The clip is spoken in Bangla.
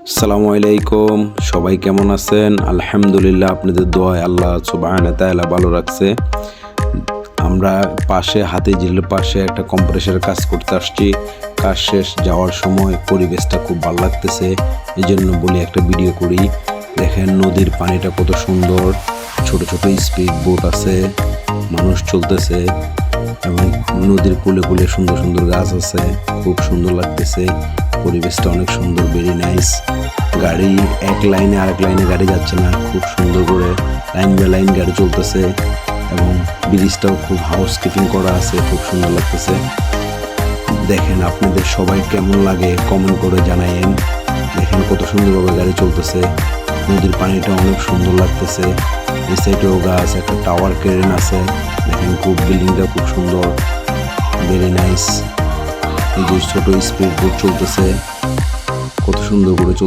আসসালামু আলাইকুম, সবাই কেমন আছেন? আলহামদুলিল্লাহ, আপনাদের দোয়ায় আল্লাহ সুবহানাহু ওয়া তাআলা ভালো রাখছে। আমরা হাতিঝিলের পাশে একটা কম্প্রেসারের কাজ করতে আসছি। কাজ শেষ যাওয়ার সময় পরিবেশটা খুব ভালো লাগতেছে, এই জন্য বলি একটা ভিডিও করি। দেখেন নদীর পানিটা কত সুন্দর, ছোট ছোট স্পিড বোট আছে, মানুষ চলতেছে এবং নদীর কূলে কূলে সুন্দর সুন্দর গাছ আছে, খুব সুন্দর লাগতেছে। পরিবেশটা অনেক সুন্দর, ভেরি নাইস। গাড়ি এক লাইনে আরেক লাইনে গাড়ি যাচ্ছে না, খুব সুন্দর করে লাইন বাই লাইন গাড়ি চলতেছে এবং ব্রিজটাও খুব হাউস কিপিং করা আছে, খুব সুন্দর লাগতেছে। দেখেন আপনাদের সবাই কেমন লাগে কমেন্ট করে জানাইন। দেখেন কত সুন্দরভাবে গাড়ি চলতেছে, নদীর পানিটা অনেক সুন্দর লাগতেছে। এই সাইডেও গাছ, একটা টাওয়ার ক্রেন আছে। দেখেন খুব বিল্ডিংটা খুব সুন্দর, ভেরি নাইস। এই যে ছোট স্পিড বোট চলতেছে, কত সুন্দর করে